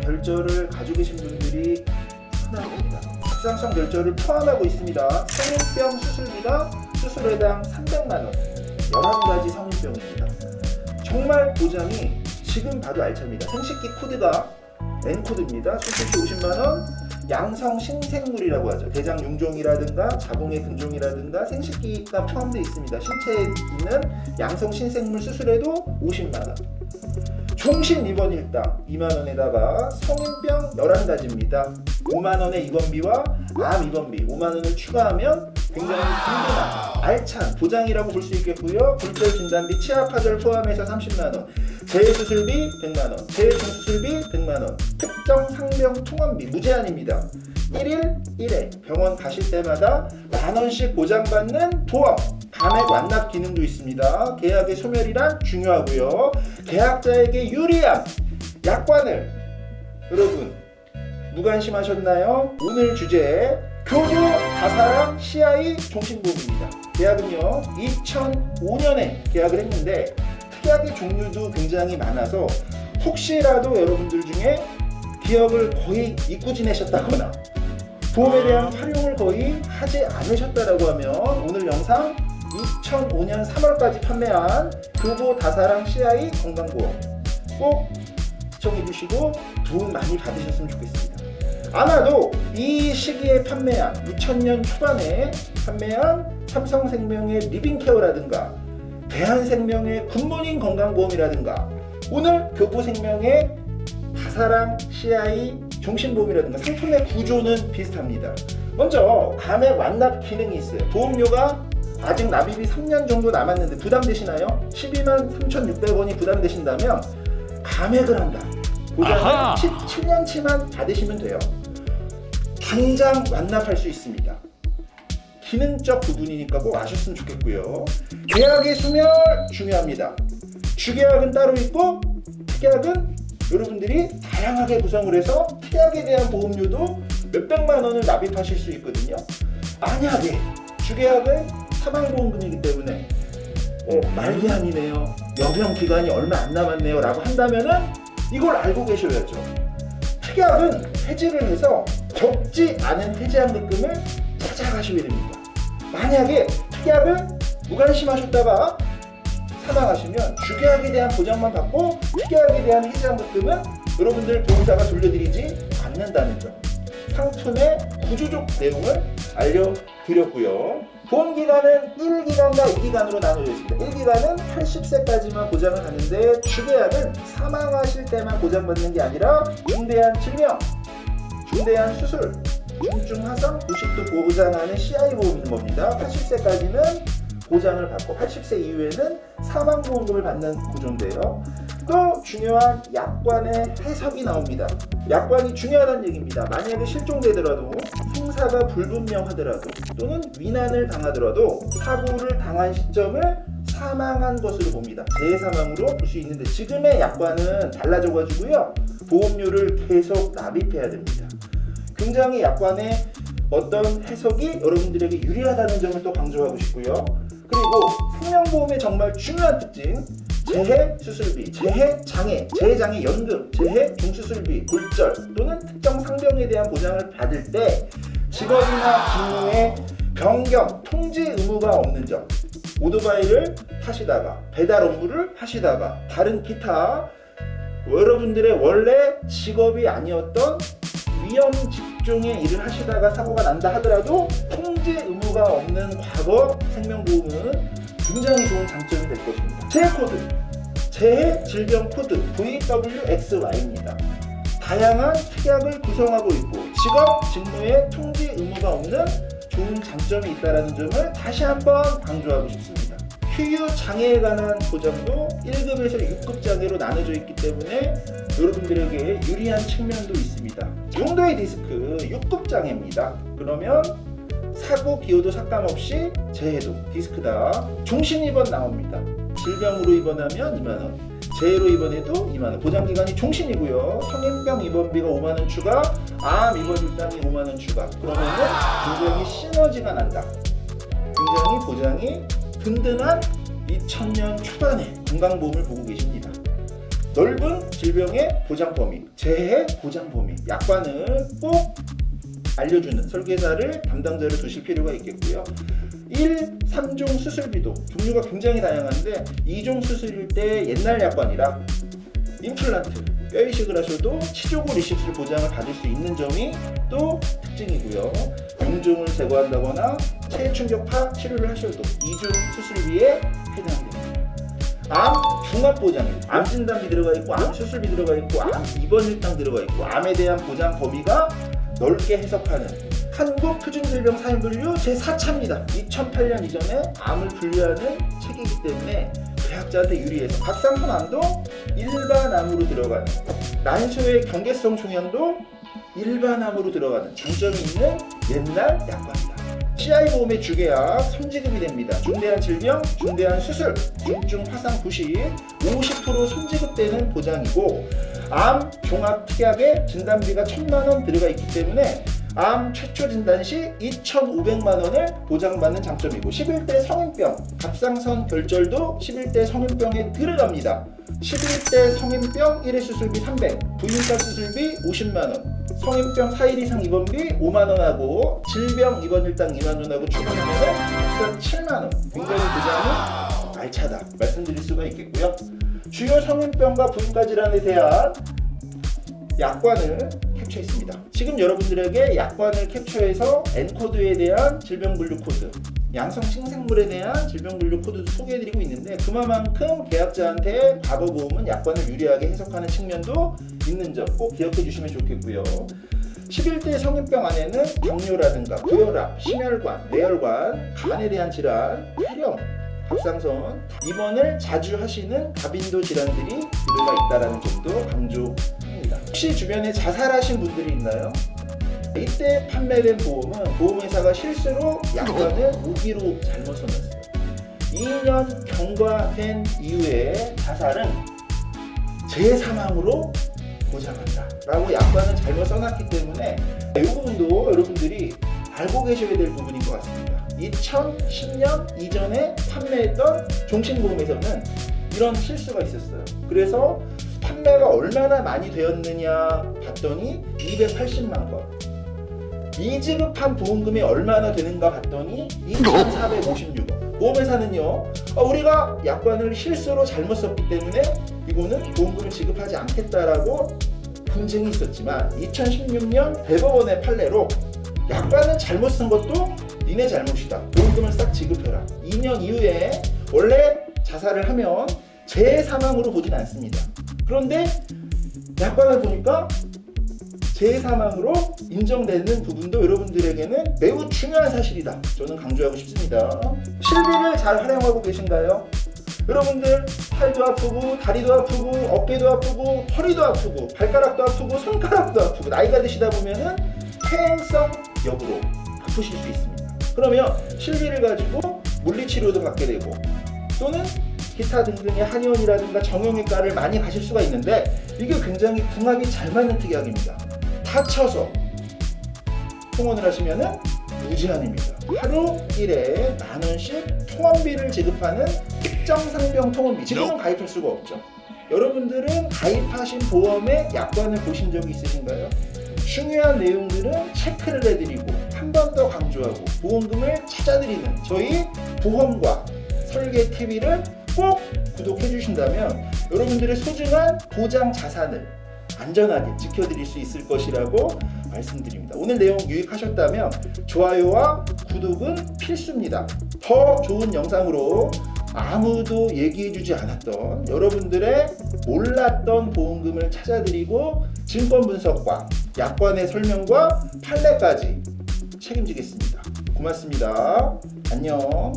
결절을 가지고 계신 분들이 흔합니다. 갑상선 결절을 포함하고 있습니다. 성인병 수술비가 수술회당 300만원, 11가지 성인병입니다. 정말 보장이 지금 봐도 알찹니다. 생식기 코드가 N코드입니다. 수술비 50만원, 양성 신생물이라고 하죠. 대장 융종이라든가 자궁의 근종이라든가 생식기가 포함되어 있습니다. 신체에 있는 양성 신생물 수술에도 50만원. 종신 입원 일당 2만원에다가 성인병 11가지입니다. 5만원의 입원비와 암 입원비 5만원을 추가하면 굉장히 든든한 알찬 보장이라고 볼 수 있겠고요. 굴절 진단비 치아파절 포함해서 30만원, 재수술비 100만원, 재중수술비 100만원, 특정 상병 통원비 무제한입니다. 1일 1회 병원 가실 때마다 만원씩 보장받는 보험, 감액 완납 기능도 있습니다. 계약의 소멸이란 중요하고요. 계약자에게 유리한 약관을 여러분 무관심하셨나요? 오늘 주제 교조 다사랑 CI 종신보험입니다. 계약은요 2005년에 계약을 했는데 특약의 종류도 굉장히 많아서 혹시라도 여러분들 중에 기억을 거의 잊고 지내셨다거나 보험에 대한 활용을 거의 하지 않으셨다라고 하면 오늘 영상 2005년 3월까지 판매한 교보 다사랑 CI 건강보험 꼭 시청해주시고 도움 많이 받으셨으면 좋겠습니다. 아마도 이 시기에 판매한 2000년 초반에 판매한 삼성생명의 리빙케어라든가 대한생명의 굿모닝 건강보험이라든가 오늘 교보생명의 다사랑 CI 종신보험이라든가 상품의 구조는 비슷합니다. 먼저 감액 완납 기능이 있어요. 보험료가 아직 납입이 3년 정도 남았는데 부담되시나요? 12만 3,600원이 부담되신다면 감액을 한다. 보장을 7년치만 받으시면 돼요. 당장 완납할 수 있습니다. 기능적 부분이니까 꼭 아셨으면 좋겠고요. 계약의 소멸 중요합니다. 주계약은 따로 있고 특약은 여러분들이 다양하게 구성을 해서 특약에 대한 보험료도 몇백만 원을 납입하실 수 있거든요. 만약에 주계약은 사망보험금이기 때문에 말기한이네요, 여병 기간이 얼마 안 남았네요 라고 한다면은 이걸 알고 계셔야죠. 특약은 해지를 해서 적지 않은 해지환급금을 찾아가셔야 됩니다. 만약에 특약을 무관심하셨다가 사망하시면 주계약에 대한 보장만 받고 특약에 대한 해지환급금은 여러분들 보험사가 돌려드리지 않는다는 점, 상품의 구조적 내용을 알려드렸고요. 보험기간은 1기간과 2기간으로 나눠져 있습니다. 1기간은 80세까지만 보장을 하는데 주계약은 사망하실 때만 보장받는 게 아니라 중대한 질병, 중대한 수술, 중증화상, 부식도 보장하는 CI 보험인 겁니다. 80세까지는 보장을 받고 80세 이후에는 사망보험금을 받는 구조인데요. 또 중요한 약관의 해석이 나옵니다. 약관이 중요하다는 얘기입니다. 만약에 실종되더라도 생사가 불분명하더라도 또는 위난을 당하더라도 사고를 당한 시점을 사망한 것으로 봅니다. 재사망으로 볼 수 있는데 지금의 약관은 달라져 가지고요 보험료를 계속 납입해야 됩니다. 굉장히 약관의 어떤 해석이 여러분들에게 유리하다는 점을 또 강조하고 싶고요. 그리고 생명보험의 정말 중요한 특징, 재해 수술비, 재해 장애, 재해 장애 연금, 재해 중수술비, 골절 또는 특정 상병에 대한 보장을 받을 때 직업이나 직무의 변경, 통지 의무가 없는 점, 오토바이를 타시다가 배달 업무를 하시다가 다른 기타 여러분들의 원래 직업이 아니었던 위험 직종의 일을 하시다가 사고가 난다 하더라도 통지 의무가 없는 과거 생명보험은 굉장히 좋은 장점이 될 것입니다. 재해 코드, 재해 질병 코드 VWXY입니다. 다양한 특약을 구성하고 있고 직업, 직무에 통지 의무가 없는 좋은 장점이 있다는 점을 다시 한번 강조하고 싶습니다. 휴유 장애에 관한 보장도 1급에서 6급 장애로 나눠져 있기 때문에 여러분들에게 유리한 측면도 있습니다. 용도의 디스크 6급 장애입니다. 그러면 사고, 기여도 상관없이 재해도 디스크다. 종신 입원 나옵니다. 질병으로 입원하면 2만원, 재해로 입원해도 2만원, 보장기간이 종신이고요. 성인병 입원비가 5만원 추가, 암 입원 일당이 5만원 추가. 그러면은 굉장히 시너지가 난다. 굉장히 보장이 든든한 2000년 초반의 건강보험을 보고 계십니다. 넓은 질병의 보장 범위, 재해 보장 범위, 약관을 꼭 알려주는 설계사를 담당자를 두실 필요가 있겠고요. 1, 3종 수술비도 종류가 굉장히 다양한데 2종 수술일 때 옛날 약관이라 임플란트, 뼈 이식을 하셔도 치조골 이식술 보장을 받을 수 있는 점이 또 특징이고요. 용종을 제거한다거나 체해 충격파 치료를 하셔도 2종 수술비에 해당됩니다. 암 종합 보장입니다. 암 진단비 들어가 있고 암 수술비 들어가 있고 암 입원 일당 들어가 있고 암에 대한 보장 범위가 넓게 해석하는 한국 표준질병 사용분류 제4차입니다. 2008년 이전에 암을 분류하는 책이기 때문에 계약자한테 유리해서 갑상선 암도 일반 암으로 들어가는, 난소의 경계성 종양도 일반 암으로 들어가는 장점이 있는 옛날 약관이다. CI 보험의 주계약 선지급이 됩니다. 중대한 질병, 중대한 수술, 중증 화상 부식 50% 선지급되는 보장이고, 암 종합 특약에 진단비가 1,000만 원 들어가 있기 때문에 암 최초 진단 시 2,500만 원을 보장받는 장점이고, 11대 성인병 갑상선 결절도 11대 성인병에 들어갑니다. 11대 성인병 1회 수술비 300, 부인과 수술비 50만 원, 성인병 4일 이상 입원비 5만 원하고 질병 입원 일당 2만 원하고 추가하면 7만 원. 굉장히 보장이 알차다 말씀드릴 수가 있겠고요. 주요 성인병과 부인과 질환에 대한 약관을 캡처했습니다. 지금 여러분들에게 약관을 캡처해서 N코드에 대한 질병분류 코드, 양성 신생물에 대한 질병분류 코드도 소개해드리고 있는데, 그만큼 계약자한테 과거보험은 약관을 유리하게 해석하는 측면도 있는 점 꼭 기억해 주시면 좋겠고요. 11대 성인병 안에는 당뇨라든가 고혈압, 심혈관, 뇌혈관, 간에 대한 질환, 폐렴, 갑상선, 입원을 자주 하시는 다빈도 질환들이 들어가 있다는 점도 강조합니다. 혹시 주변에 자살하신 분들이 있나요? 이때 판매된 보험은 보험회사가 실수로 약관을 무기로 잘못 써놨어요. 2년 경과된 이후에 자살은 재사망으로 보장한다 라고 약관을 잘못 써놨기 때문에 이 부분도 여러분들이 알고 계셔야 될 부분인 것 같습니다. 2010년 이전에 판매했던 종신보험에서는 이런 실수가 있었어요. 그래서 판매가 얼마나 많이 되었느냐 봤더니 280만 건, 미지급한 보험금이 얼마나 되는가 봤더니 2,456원. 보험회사는요, 우리가 약관을 실수로 잘못 썼기 때문에 이거는 보험금을 지급하지 않겠다라고 분쟁이 있었지만 2016년 대법원의 판례로 약관을 잘못 쓴 것도 니네 잘못이다, 보험금을 싹 지급해라. 2년 이후에 원래 자살을 하면 재사망으로 보진 않습니다. 그런데 약관을 보니까 재사망으로 인정되는 부분도 여러분들에게는 매우 중요한 사실이다, 저는 강조하고 싶습니다. 실비를 잘 활용하고 계신가요? 여러분들 팔도 아프고 다리도 아프고 어깨도 아프고 허리도 아프고 발가락도 아프고 손가락도 아프고 나이가 드시다 보면은 퇴행성 역으로 아프실 수 있습니다. 그러면 실비를 가지고 물리치료도 받게 되고 또는 기타 등등의 한의원이라든가 정형외과를 많이 가실 수가 있는데, 이게 굉장히 궁합이 잘 맞는 특약입니다. 다쳐서 통원을 하시면은 무제한입니다. 하루 1회 10,000원씩 통원비를 지급하는 특정 상병 통원비, 지금은 가입할 수가 없죠. 여러분들은 가입하신 보험의 약관을 보신 적이 있으신가요? 중요한 내용들은 체크를 해드리고 한 번 더 강조하고 보험금을 찾아드리는 저희 보험과 설계 TV를 꼭 구독해 주신다면 여러분들의 소중한 보장 자산을 안전하게 지켜드릴 수 있을 것이라고 말씀드립니다. 오늘 내용 유익하셨다면 좋아요와 구독은 필수입니다. 더 좋은 영상으로 아무도 얘기해주지 않았던 여러분들의 몰랐던 보험금을 찾아드리고 증권 분석과 약관의 설명과 판례까지 책임지겠습니다. 고맙습니다. 안녕.